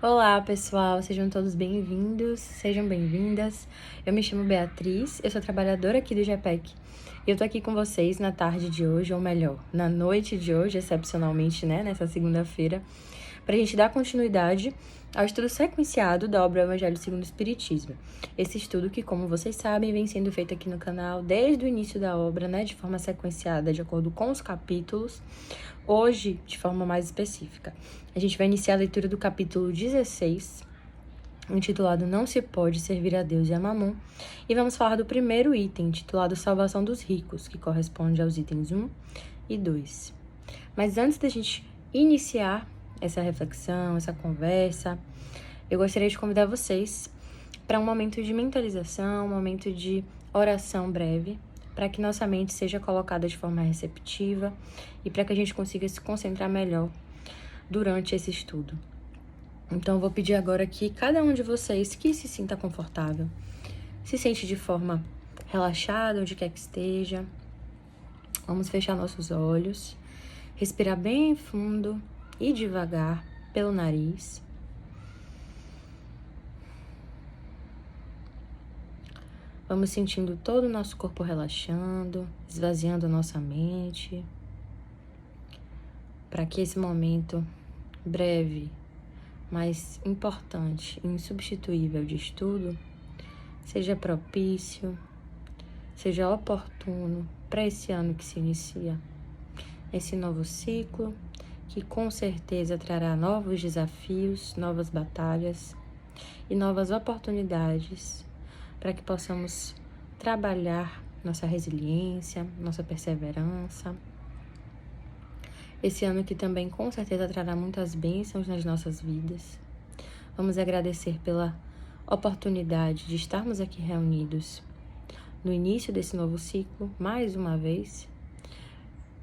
Olá, pessoal, sejam todos bem-vindos, sejam bem-vindas. Eu me chamo Beatriz, eu sou trabalhadora aqui do GPEC e eu tô aqui com vocês na tarde de hoje, ou melhor, na noite de hoje, excepcionalmente, nessa segunda-feira, para a gente dar continuidade ao estudo sequenciado da obra Evangelho segundo o Espiritismo. Esse estudo que, como vocês sabem, vem sendo feito aqui no canal desde o início da obra, de forma sequenciada, de acordo com os capítulos. Hoje, de forma mais específica, a gente vai iniciar a leitura do capítulo 16, intitulado Não se pode servir a Deus e a Mamon, e vamos falar do primeiro item, intitulado Salvação dos Ricos, que corresponde aos itens 1 e 2. Mas antes da gente iniciar essa reflexão, essa conversa, eu gostaria de convidar vocês para um momento de mentalização, um momento de oração breve, para que nossa mente seja colocada de forma receptiva e para que a gente consiga se concentrar melhor durante esse estudo. Então, eu vou pedir agora que cada um de vocês que se sinta confortável, se sente de forma relaxada, onde quer que esteja. Vamos fechar nossos olhos, respirar bem fundo e devagar pelo nariz. Vamos sentindo todo o nosso corpo relaxando, esvaziando a nossa mente, para que esse momento breve, mas importante e insubstituível de estudo seja propício, seja oportuno para esse ano que se inicia, esse novo ciclo que com certeza trará novos desafios, novas batalhas e novas oportunidades para que possamos trabalhar nossa resiliência, nossa perseverança. Esse ano que também com certeza trará muitas bênçãos nas nossas vidas. Vamos agradecer pela oportunidade de estarmos aqui reunidos no início desse novo ciclo, mais uma vez,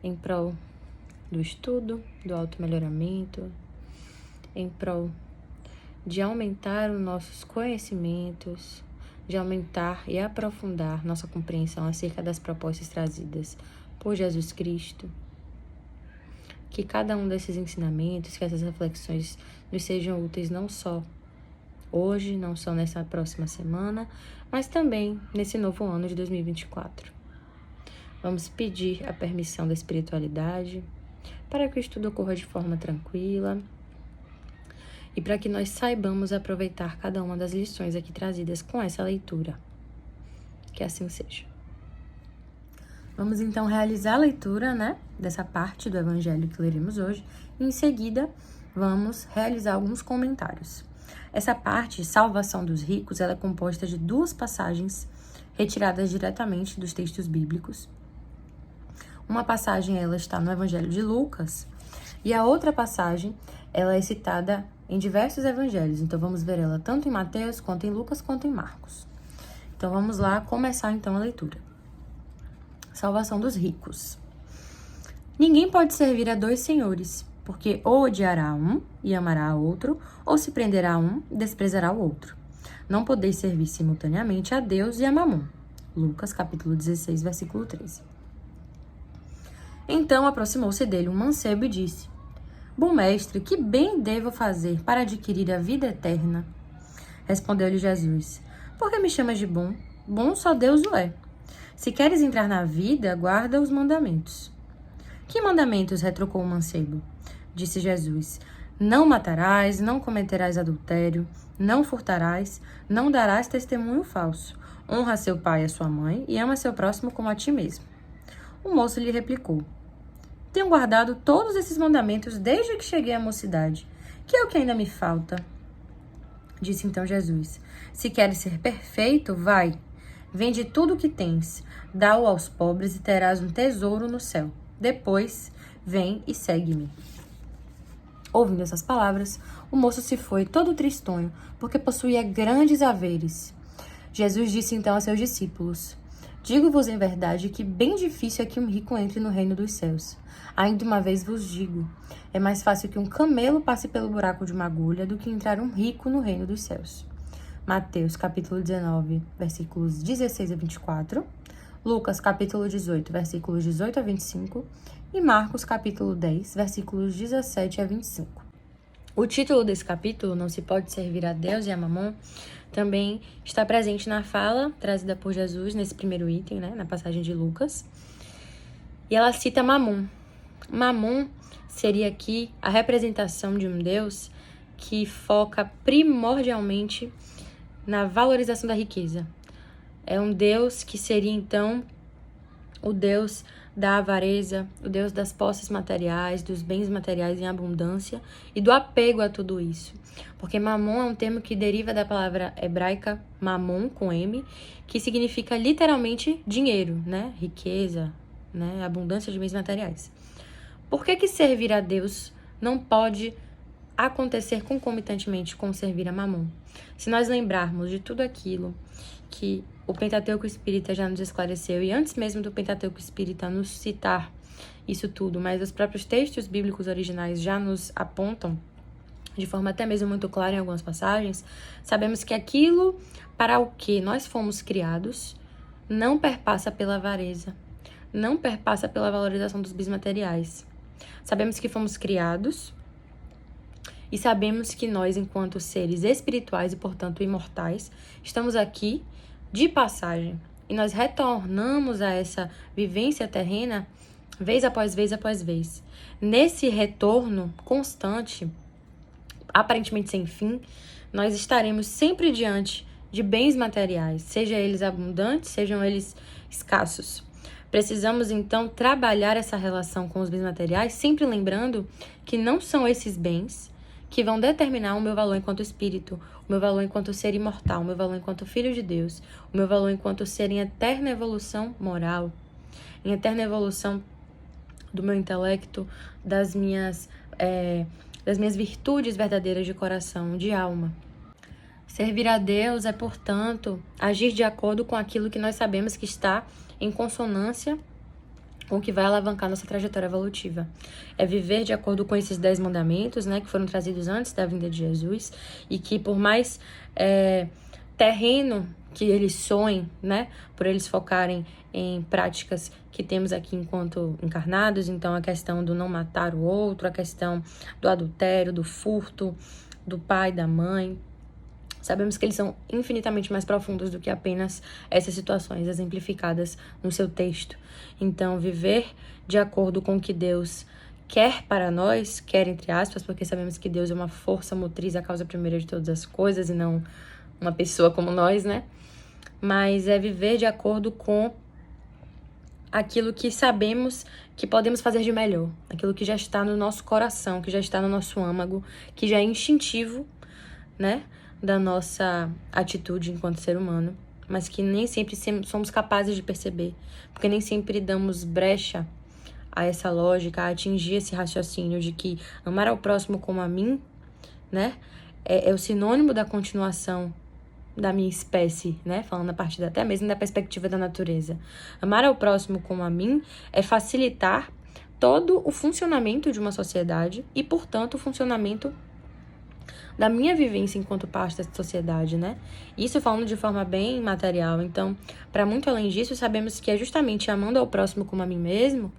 em prol do estudo, do automelhoramento, em prol de aumentar os nossos conhecimentos, de aumentar e aprofundar nossa compreensão acerca das propostas trazidas por Jesus Cristo. Que cada um desses ensinamentos, que essas reflexões nos sejam úteis não só hoje, não só nessa próxima semana, mas também nesse novo ano de 2024. Vamos pedir a permissão da espiritualidade para que o estudo ocorra de forma tranquila e para que nós saibamos aproveitar cada uma das lições aqui trazidas com essa leitura. Que assim seja. Vamos então realizar a leitura, dessa parte do Evangelho que leremos hoje. E em seguida, vamos realizar alguns comentários. Essa parte, Salvação dos Ricos, ela é composta de duas passagens retiradas diretamente dos textos bíblicos. Uma passagem, ela está no Evangelho de Lucas, e a outra passagem, ela é citada em diversos evangelhos. Então, vamos ver ela tanto em Mateus, quanto em Lucas, quanto em Marcos. Então, vamos lá começar então a leitura. Salvação dos ricos. Ninguém pode servir a dois senhores, porque ou odiará um e amará a outro, ou se prenderá um e desprezará o outro. Não podeis servir simultaneamente a Deus e a Mamon. Lucas, capítulo 16, versículo 13. Então aproximou-se dele um mancebo e disse: Bom mestre, que bem devo fazer para adquirir a vida eterna? Respondeu-lhe Jesus: Por que me chamas de bom? Bom só Deus o é. Se queres entrar na vida, guarda os mandamentos. Que mandamentos? Retrucou o mancebo. Disse Jesus: Não matarás, não cometerás adultério, não furtarás, não darás testemunho falso. Honra seu pai e a sua mãe e ama seu próximo como a ti mesmo. O moço lhe replicou: Tenho guardado todos esses mandamentos desde que cheguei à mocidade. Que é o que ainda me falta? Disse então Jesus: Se queres ser perfeito, vai, vende tudo o que tens, dá-o aos pobres e terás um tesouro no céu. Depois, vem e segue-me. Ouvindo essas palavras, o moço se foi todo tristonho, porque possuía grandes haveres. Jesus disse então a seus discípulos: Digo-vos em verdade que bem difícil é que um rico entre no reino dos céus. Ainda uma vez vos digo, é mais fácil que um camelo passe pelo buraco de uma agulha do que entrar um rico no reino dos céus. Mateus, capítulo 19, versículos 16 a 24. Lucas, capítulo 18, versículos 18 a 25. E Marcos, capítulo 10, versículos 17 a 25. O título desse capítulo, Não se pode servir a Deus e a Mamon, também está presente na fala trazida por Jesus nesse primeiro item, né, na passagem de Lucas. E ela cita Mamon. Mamon seria aqui a representação de um Deus que foca primordialmente na valorização da riqueza. É um Deus que seria, então, o Deus da avareza, o Deus das posses materiais, dos bens materiais em abundância e do apego a tudo isso. Porque mamon é um termo que deriva da palavra hebraica mamon, com M, que significa literalmente dinheiro, né? Riqueza, né? Abundância de bens materiais. Por que servir a Deus não pode acontecer concomitantemente com servir a mamon? Se nós lembrarmos de tudo aquilo que o Pentateuco Espírita já nos esclareceu, e antes mesmo do Pentateuco Espírita nos citar isso tudo, mas os próprios textos bíblicos originais já nos apontam, de forma até mesmo muito clara em algumas passagens, sabemos que aquilo para o que nós fomos criados não perpassa pela avareza, não perpassa pela valorização dos bens materiais. Sabemos que fomos criados e sabemos que nós, enquanto seres espirituais e, portanto, imortais, estamos aqui de passagem. E nós retornamos a essa vivência terrena vez após vez após vez. Nesse retorno constante, aparentemente sem fim, nós estaremos sempre diante de bens materiais, sejam eles abundantes, sejam eles escassos. Precisamos, então, trabalhar essa relação com os bens materiais, sempre lembrando que não são esses bens que vão determinar o meu valor enquanto espírito, o meu valor enquanto ser imortal, o meu valor enquanto filho de Deus, o meu valor enquanto ser em eterna evolução moral, em eterna evolução do meu intelecto, das minhas virtudes verdadeiras de coração, de alma. Servir a Deus é, portanto, agir de acordo com aquilo que nós sabemos que está em consonância com o que vai alavancar nossa trajetória evolutiva. É viver de acordo com esses 10 mandamentos, né, que foram trazidos antes da vinda de Jesus, e que por mais terreno que eles soem, né, por eles focarem em práticas que temos aqui enquanto encarnados, então a questão do não matar o outro, a questão do adultério, do furto, do pai, da mãe, sabemos que eles são infinitamente mais profundos do que apenas essas situações exemplificadas no seu texto. Então, viver de acordo com o que Deus quer para nós, quer entre aspas, porque sabemos que Deus é uma força motriz, a causa primeira de todas as coisas, e não uma pessoa como nós, né? Mas é viver de acordo com aquilo que sabemos que podemos fazer de melhor, aquilo que já está no nosso coração, que já está no nosso âmago, que já é instintivo, né, da nossa atitude enquanto ser humano, mas que nem sempre somos capazes de perceber, porque nem sempre damos brecha a essa lógica, a atingir esse raciocínio de que amar ao próximo como a mim, né, é o sinônimo da continuação da minha espécie, né, falando a partir até mesmo da perspectiva da natureza. Amar ao próximo como a mim é facilitar todo o funcionamento de uma sociedade e, portanto, o funcionamento da minha vivência enquanto parte dessa sociedade, né? Isso falando de forma bem material. Então, para muito além disso, sabemos que é justamente amando ao próximo como a mim mesmo,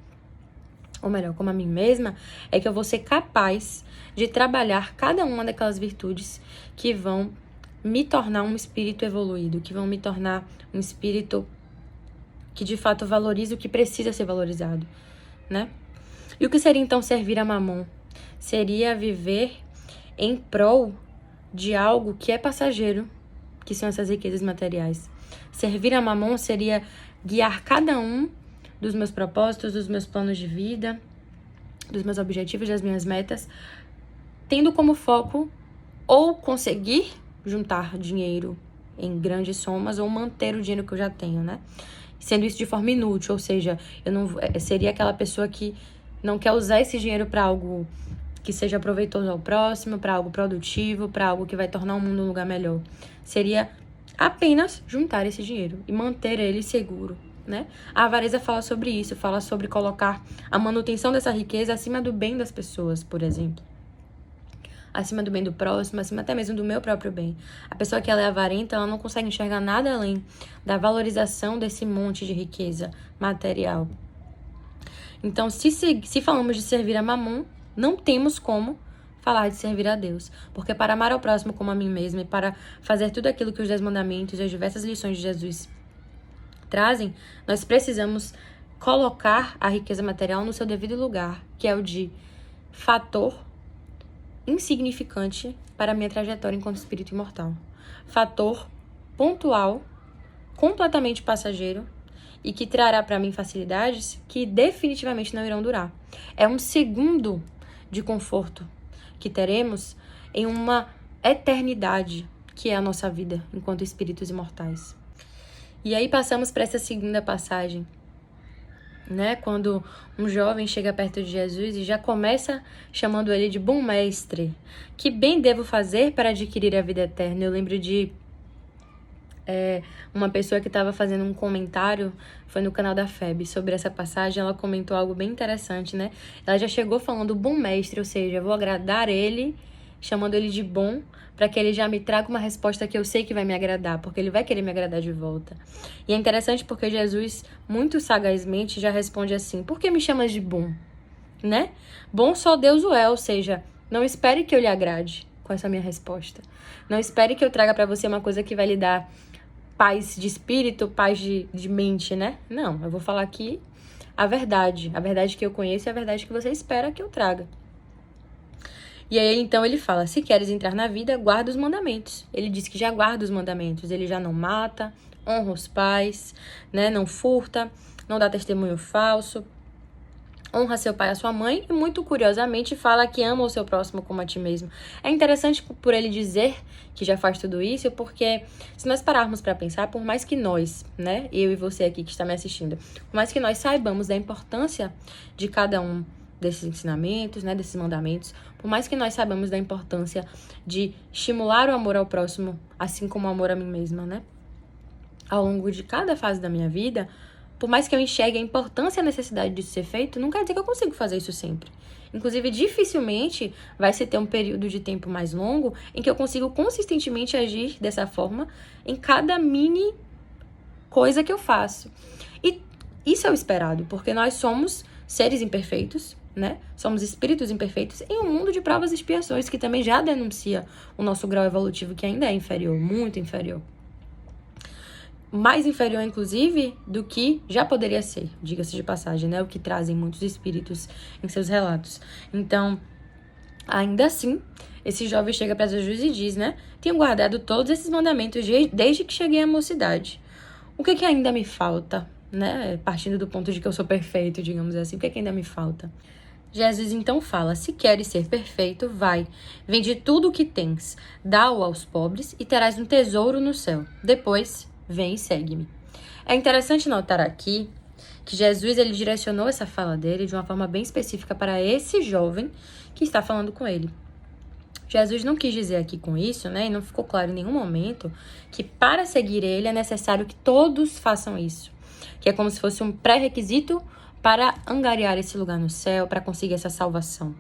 ou melhor, como a mim mesma, é que eu vou ser capaz de trabalhar cada uma daquelas virtudes que vão me tornar um espírito evoluído, que vão me tornar um espírito que de fato valoriza o que precisa ser valorizado, né? E o que seria então servir a mamon? Seria viver em prol de algo que é passageiro, que são essas riquezas materiais. Servir a mamon seria guiar cada um dos meus propósitos, dos meus planos de vida, dos meus objetivos, das minhas metas, tendo como foco ou conseguir juntar dinheiro em grandes somas ou manter o dinheiro que eu já tenho, né? Sendo isso de forma inútil, ou seja, eu não seria aquela pessoa que não quer usar esse dinheiro para algo que seja proveitoso ao próximo, para algo produtivo, para algo que vai tornar o mundo um lugar melhor. Seria apenas juntar esse dinheiro e manter ele seguro, né? A avareza fala sobre isso, fala sobre colocar a manutenção dessa riqueza acima do bem das pessoas, por exemplo. Acima do bem do próximo, acima até mesmo do meu próprio bem. A pessoa que ela é avarenta, ela não consegue enxergar nada além da desse monte de riqueza material. Então, se falamos de servir a mamon, não temos como falar de servir a Deus. Porque para amar ao próximo como a mim mesma e para fazer tudo aquilo que os 10 mandamentos e as diversas lições de Jesus trazem, nós precisamos colocar a riqueza material no seu devido lugar, que é o de fator insignificante para a minha trajetória enquanto espírito imortal. Fator pontual, completamente passageiro e que trará para mim facilidades que definitivamente não irão durar. É um segundo de conforto que teremos em uma eternidade, que é a nossa vida enquanto espíritos imortais. E aí passamos para essa segunda passagem, né? Quando um jovem chega perto de Jesus e já começa chamando ele de bom mestre. Que bem devo fazer para adquirir a vida eterna? Eu lembro de uma pessoa que estava fazendo um comentário, foi no canal da FEB, sobre essa passagem. Ela comentou algo bem interessante, né? Ela já chegou falando bom mestre, ou seja, eu vou agradar ele, chamando ele de bom, para que ele já me traga uma resposta que eu sei que vai me agradar, porque ele vai querer me agradar de volta. E é interessante porque Jesus, muito sagazmente, já responde assim: por que me chamas de bom? Né? Bom só Deus o é, ou seja, não espere que eu lhe agrade com essa minha resposta. Não espere que eu traga para você uma coisa que vai lhe dar paz de espírito, paz de mente, né? Não, eu vou falar aqui a verdade que eu conheço e a verdade que você espera que eu traga. E aí, então, ele fala: se queres entrar na vida, guarda os mandamentos. Ele diz que já guarda os mandamentos. Ele já não mata, honra os pais, né? Não furta, não dá testemunho falso, honra seu pai e a sua mãe e, muito curiosamente, fala que ama o seu próximo como a ti mesmo. É interessante por ele dizer que já faz tudo isso, porque se nós pararmos para pensar, por mais que nós, né, eu e você aqui que está me assistindo, por mais que nós saibamos da importância de cada um desses ensinamentos, né, desses mandamentos, por mais que nós saibamos da importância de estimular o amor ao próximo, assim como o amor a mim mesma, né, ao longo de cada fase da minha vida, por mais que eu enxergue a importância e a necessidade disso ser feito, não quer dizer que eu consigo fazer isso sempre. Inclusive, dificilmente vai se ter um período de tempo mais longo em que eu consigo consistentemente agir dessa forma em cada mini coisa que eu faço. E isso é o esperado, porque nós somos seres imperfeitos, né? Somos espíritos imperfeitos em um mundo de provas e expiações que também já denuncia o nosso grau evolutivo, que ainda é inferior, muito inferior. Mais inferior, inclusive, do que já poderia ser, diga-se de passagem, né? O que trazem muitos espíritos em seus relatos. Então, ainda assim, esse jovem chega para Jesus e diz, né? Tenho guardado todos esses mandamentos desde que cheguei à mocidade. O que ainda me falta, né? Partindo do ponto de que eu sou perfeito, digamos assim, o que ainda me falta? Jesus então fala: se queres ser perfeito, vai, vende tudo o que tens, dá-o aos pobres e terás um tesouro no céu. Depois, vem e segue-me. É interessante notar aqui que Jesus ele direcionou essa fala dele de uma forma bem específica para esse jovem que está falando com ele. Jesus não quis dizer aqui com isso, né, e não ficou claro em nenhum momento, que para seguir ele é necessário que todos façam isso, que é como se fosse um pré-requisito para angariar esse lugar no céu, para conseguir essa salvação.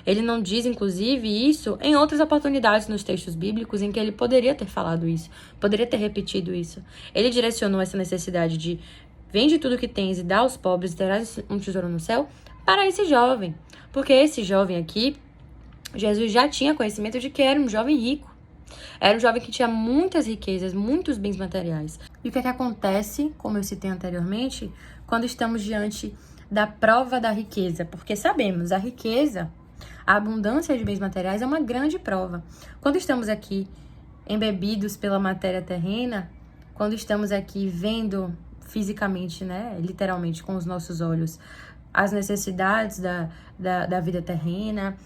Ele não diz, inclusive, isso em outras oportunidades nos textos bíblicos em que ele poderia ter falado isso, poderia ter repetido isso. Ele direcionou essa necessidade de vende tudo que tens e dá aos pobres e terás um tesouro no céu para esse jovem. Porque esse jovem aqui, Jesus já tinha conhecimento de que era um jovem rico. Era um jovem que tinha muitas riquezas, muitos bens materiais. E o que é que acontece, como eu citei anteriormente, quando estamos diante da prova da riqueza? Porque sabemos, a riqueza, a abundância de bens materiais é uma grande prova. Quando estamos aqui embebidos pela matéria terrena, quando estamos aqui vendo fisicamente, né, literalmente com os nossos olhos, as necessidades da vida terrena,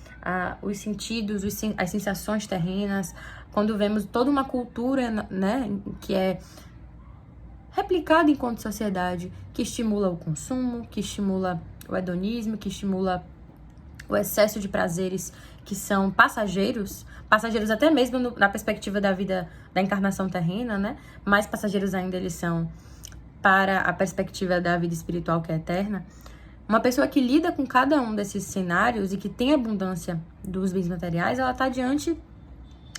os sentidos, as sensações terrenas, quando vemos toda uma cultura, né, que é replicada enquanto sociedade, que estimula o consumo, que estimula o hedonismo, que estimula o excesso de prazeres que são passageiros até mesmo na perspectiva da vida, da encarnação terrena, né? Mais passageiros ainda eles são para a perspectiva da vida espiritual que é eterna. Uma pessoa que lida com cada um desses cenários e que tem abundância dos bens materiais, ela está diante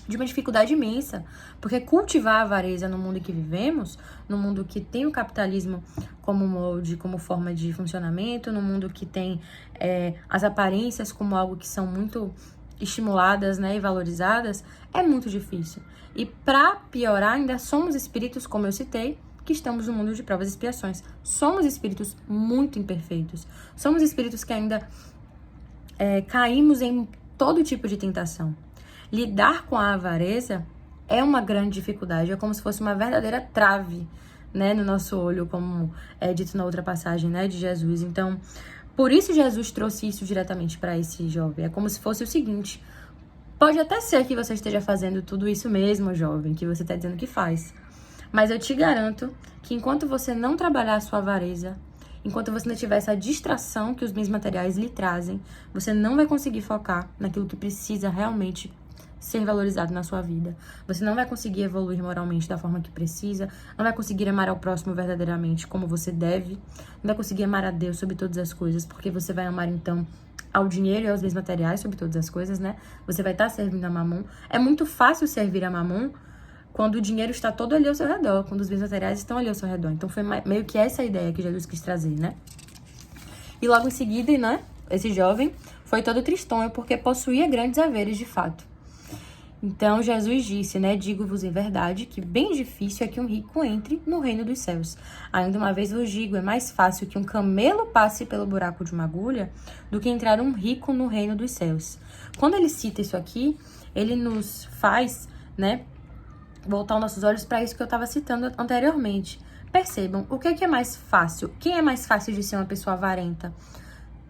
de uma dificuldade imensa, porque cultivar a avareza no mundo em que vivemos, no mundo que tem o capitalismo como molde, como forma de funcionamento, no mundo que tem as aparências como algo que são muito estimuladas, né, e valorizadas, é muito difícil. E para piorar, ainda somos espíritos, como eu citei, que estamos no mundo de provas e expiações. Somos espíritos muito imperfeitos. Somos espíritos que ainda caímos em todo tipo de tentação. Lidar com a avareza é uma grande dificuldade, é como se fosse uma verdadeira trave, né, no nosso olho, como é dito na outra passagem, né, de Jesus. Então, por isso Jesus trouxe isso diretamente para esse jovem. É como se fosse o seguinte: pode até ser que você esteja fazendo tudo isso mesmo, jovem, que você está dizendo que faz. Mas eu te garanto que enquanto você não trabalhar a sua avareza, enquanto você não tiver essa distração que os bens materiais lhe trazem, você não vai conseguir focar naquilo que precisa realmente ser valorizado na sua vida. Você não vai conseguir evoluir moralmente da forma que precisa, não vai conseguir amar ao próximo verdadeiramente como você deve, não vai conseguir amar a Deus sobre todas as coisas, porque você vai amar, então, ao dinheiro e aos bens materiais sobre todas as coisas, né? Você vai estar servindo a Mamon. É muito fácil servir a Mamon quando o dinheiro está todo ali ao seu redor, quando os bens materiais estão ali ao seu redor. Então, foi meio que essa a ideia que Jesus quis trazer, né? E logo em seguida, né, esse jovem foi todo tristonho, porque possuía grandes haveres de fato. Então, Jesus disse, né, digo-vos em verdade que bem difícil é que um rico entre no reino dos céus. Ainda uma vez vos digo, é mais fácil que um camelo passe pelo buraco de uma agulha do que entrar um rico no reino dos céus. Quando ele cita isso aqui, ele nos faz, né, voltar os nossos olhos para isso que eu estava citando anteriormente. Percebam, o que é mais fácil? Quem é mais fácil de ser uma pessoa avarenta?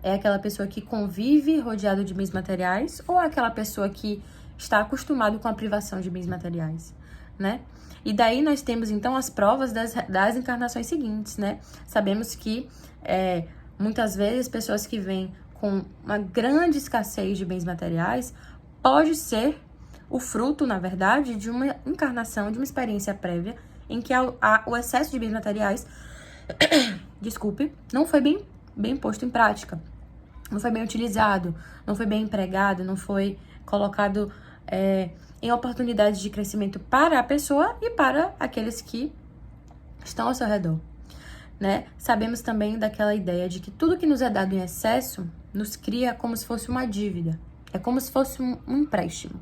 É aquela pessoa que convive rodeado de bens materiais ou é aquela pessoa que está acostumado com a privação de bens materiais, né? E daí nós temos, então, as provas das encarnações seguintes, né? Sabemos que, muitas vezes, pessoas que vêm com uma grande escassez de bens materiais pode ser o fruto, na verdade, de uma encarnação, de uma experiência prévia em que o excesso de bens materiais, desculpe, não foi bem posto em prática, não foi bem utilizado, não foi bem empregado, não foi colocado em oportunidades de crescimento para a pessoa e para aqueles que estão ao seu redor, né? Sabemos também daquela ideia de que tudo que nos é dado em excesso nos cria como se fosse uma dívida, é como se fosse um empréstimo.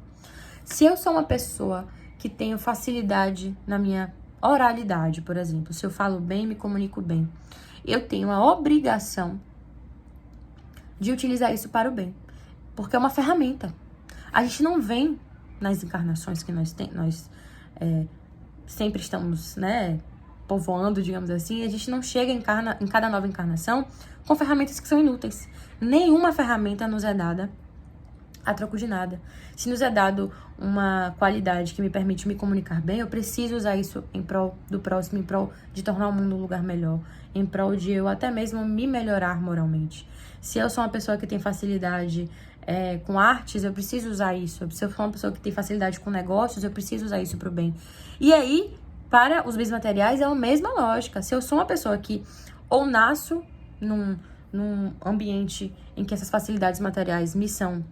Se eu sou uma pessoa que tenho facilidade na minha oralidade, por exemplo, se eu falo bem, me comunico bem, eu tenho a obrigação de utilizar isso para o bem, porque é uma ferramenta. A gente não vem nas encarnações que nós sempre estamos, né, povoando, digamos assim, a gente não chega em cada nova encarnação com ferramentas que são inúteis. Nenhuma ferramenta nos é dada a troco de nada. Se nos é dado uma qualidade que me permite me comunicar bem, eu preciso usar isso em prol do próximo, em prol de tornar o mundo um lugar melhor, em prol de eu até mesmo me melhorar moralmente. Se eu sou uma pessoa que tem facilidade com artes, eu preciso usar isso. Se eu sou uma pessoa que tem facilidade com negócios, eu preciso usar isso para o bem. E aí, para os bens materiais, é a mesma lógica. Se eu sou uma pessoa que ou nasço num ambiente em que essas facilidades materiais me são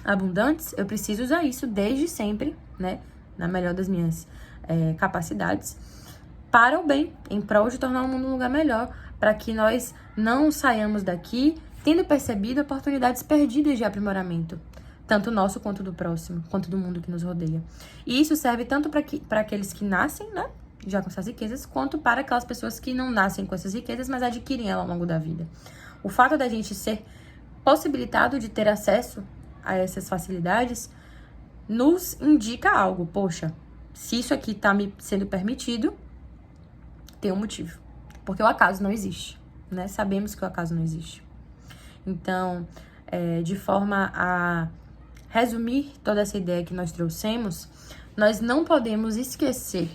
abundantes, eu preciso usar isso desde sempre, né, na melhor das minhas capacidades, para o bem, em prol de tornar o mundo um lugar melhor, para que nós não saiamos daqui tendo percebido oportunidades perdidas de aprimoramento, tanto nosso quanto do próximo, quanto do mundo que nos rodeia. E isso serve tanto para aqueles que nascem, né, já com essas riquezas, quanto para aquelas pessoas que não nascem com essas riquezas, mas adquirem ela ao longo da vida. O fato da gente ser possibilitado de ter acesso a essas facilidades nos indica algo. Poxa, se isso aqui está me sendo permitido, tem um motivo. Porque o acaso não existe, né? Sabemos que o acaso não existe. Então, de forma a resumir toda essa ideia que nós trouxemos, nós não podemos esquecer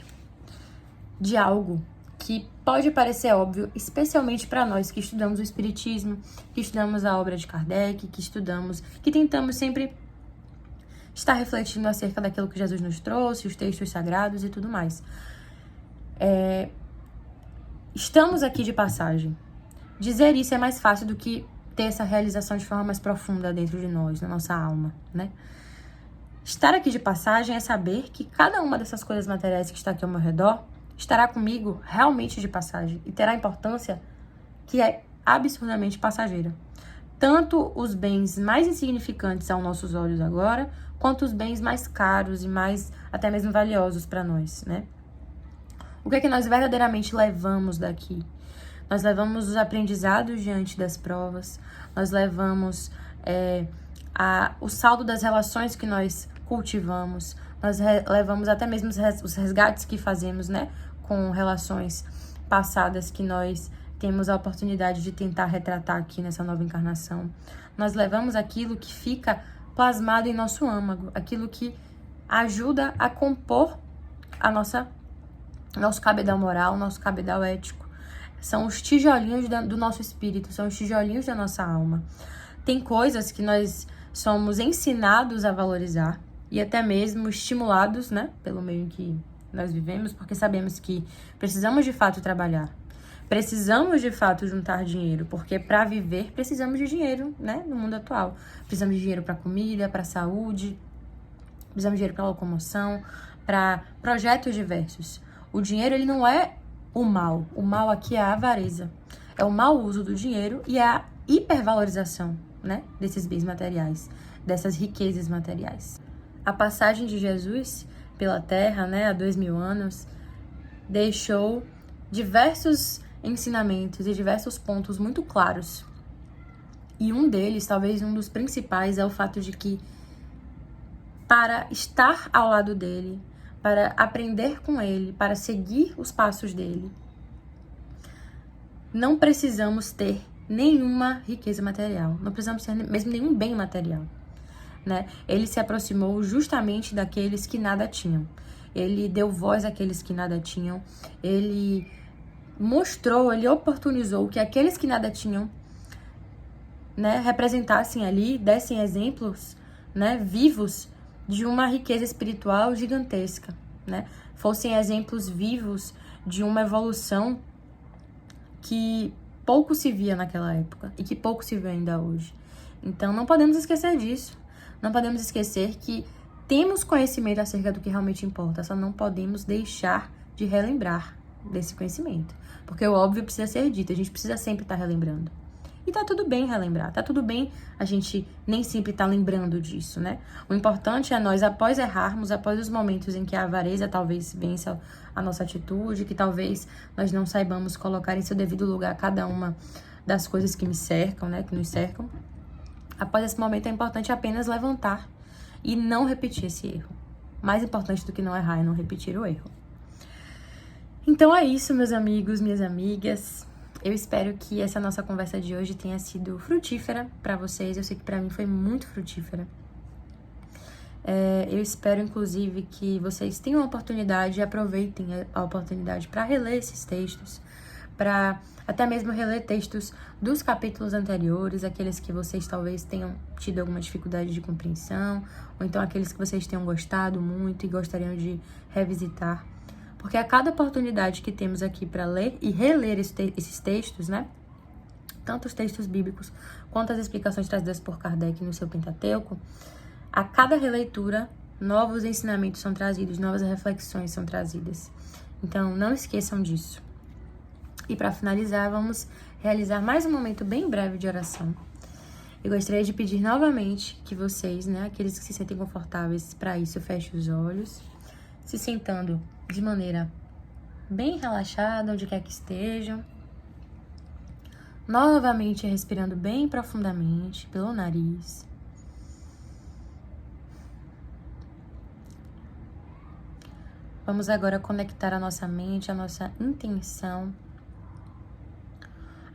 de algo que pode parecer óbvio, especialmente para nós que estudamos o Espiritismo, que estudamos a obra de Kardec, que tentamos sempre estar refletindo acerca daquilo que Jesus nos trouxe, os textos sagrados e tudo mais. Estamos aqui de passagem. Dizer isso é mais fácil do que ter essa realização de forma mais profunda dentro de nós, na nossa alma, né? Estar aqui de passagem é saber que cada uma dessas coisas materiais que está aqui ao meu redor estará comigo realmente de passagem e terá importância que é absurdamente passageira. tanto os bens mais insignificantes aos nossos olhos agora, quanto os bens mais caros e mais até mesmo valiosos para nós, né? O que é que nós verdadeiramente levamos daqui? Nós levamos os aprendizados diante das provas, nós levamos o saldo das relações que nós cultivamos, nós levamos até mesmo os resgates que fazemos, né, com relações passadas que nós temos a oportunidade de tentar retratar aqui nessa nova encarnação. Nós levamos aquilo que fica plasmado em nosso âmago, aquilo que ajuda a compor nosso cabedal moral, nosso cabedal ético. São os tijolinhos do nosso espírito, são os tijolinhos da nossa alma. Tem coisas que nós somos ensinados a valorizar e até mesmo estimulados, né, pelo meio em que nós vivemos, porque sabemos que precisamos de fato trabalhar. Precisamos de fato juntar dinheiro, porque para viver precisamos de dinheiro, né, no mundo atual. Precisamos de dinheiro para comida, para saúde, precisamos de dinheiro para locomoção, para projetos diversos. O dinheiro, ele não é o mal. O mal aqui é a avareza. É o mau uso do dinheiro e a hipervalorização, né, desses bens materiais, dessas riquezas materiais. A passagem de Jesus pela Terra, né, há 2000 anos, deixou diversos ensinamentos e diversos pontos muito claros. E um deles, talvez um dos principais, é o fato de que para estar ao lado dele, para aprender com ele, para seguir os passos dele, não precisamos ter nenhuma riqueza material, não precisamos ter mesmo nenhum bem material, né? Ele se aproximou justamente daqueles que nada tinham. Ele deu voz àqueles que nada tinham. Ele mostrou, ele oportunizou que aqueles que nada tinham, né, representassem ali, dessem exemplos, né, vivos de uma riqueza espiritual gigantesca, né? Fossem exemplos vivos de uma evolução que pouco se via naquela época e que pouco se vê ainda hoje. Então não podemos esquecer disso. Não podemos esquecer que temos conhecimento acerca do que realmente importa, só não podemos deixar de relembrar desse conhecimento. Porque o óbvio precisa ser dito, a gente precisa sempre estar relembrando. E tá tudo bem relembrar, tá tudo bem a gente nem sempre tá lembrando disso, né? O importante é nós, após errarmos, após os momentos em que a avareza talvez vença a nossa atitude, que talvez nós não saibamos colocar em seu devido lugar cada uma das coisas que me cercam, né? Que nos cercam. Após esse momento é importante apenas levantar e não repetir esse erro. Mais importante do que não errar é não repetir o erro. Então é isso, meus amigos, minhas amigas. Eu espero que essa nossa conversa de hoje tenha sido frutífera para vocês. Eu sei que para mim foi muito frutífera. Eu espero, inclusive, que vocês tenham a oportunidade e aproveitem a oportunidade para reler esses textos, para até mesmo reler textos dos capítulos anteriores, aqueles que vocês talvez tenham tido alguma dificuldade de compreensão, ou então aqueles que vocês tenham gostado muito e gostariam de revisitar. Porque a cada oportunidade que temos aqui para ler e reler esses textos, né? Tanto os textos bíblicos quanto as explicações trazidas por Kardec no seu Pentateuco, a cada releitura, novos ensinamentos são trazidos, novas reflexões são trazidas. Então, não esqueçam disso. E para finalizar, vamos realizar mais um momento bem breve de oração. Eu gostaria de pedir novamente que vocês, né, aqueles que se sentem confortáveis para isso, fechem os olhos, se sentando de maneira bem relaxada, onde quer que estejam. Novamente respirando bem profundamente pelo nariz. Vamos agora conectar a nossa mente, a nossa intenção,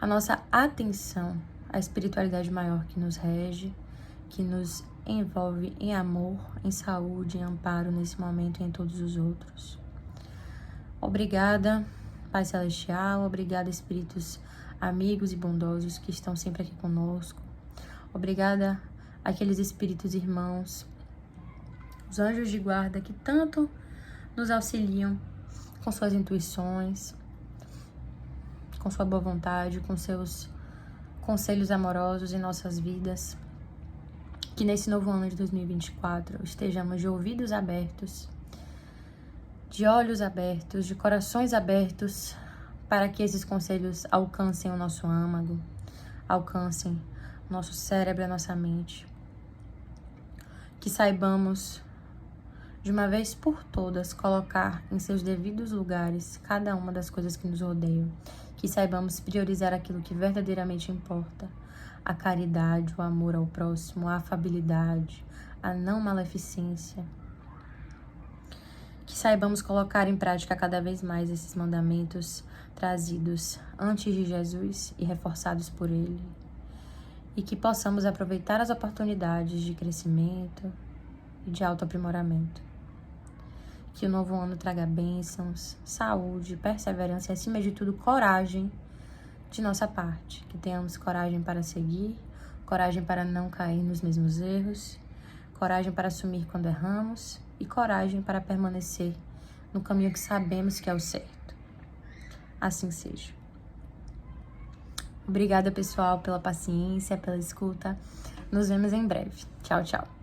a nossa atenção à espiritualidade maior que nos rege, que nos envolve em amor, em saúde, em amparo nesse momento e em todos os outros. Obrigada, Pai Celestial, obrigada, espíritos amigos e bondosos que estão sempre aqui conosco. Obrigada àqueles espíritos irmãos, os anjos de guarda que tanto nos auxiliam com suas intuições, com sua boa vontade, com seus conselhos amorosos em nossas vidas. Que nesse novo ano de 2024 estejamos de ouvidos abertos, de olhos abertos, de corações abertos, para que esses conselhos alcancem o nosso âmago, alcancem nosso cérebro, a nossa mente. Que saibamos, de uma vez por todas, colocar em seus devidos lugares cada uma das coisas que nos rodeiam. Que saibamos priorizar aquilo que verdadeiramente importa. A caridade, o amor ao próximo, a afabilidade, a não maleficência. Que saibamos colocar em prática cada vez mais esses mandamentos trazidos antes de Jesus e reforçados por Ele. E que possamos aproveitar as oportunidades de crescimento e de autoaprimoramento. Que o novo ano traga bênçãos, saúde, perseverança e, acima de tudo, coragem de nossa parte. Que tenhamos coragem para seguir, coragem para não cair nos mesmos erros, coragem para assumir quando erramos e coragem para permanecer no caminho que sabemos que é o certo. Assim seja. Obrigada, pessoal, pela paciência, pela escuta. Nos vemos em breve. Tchau, tchau.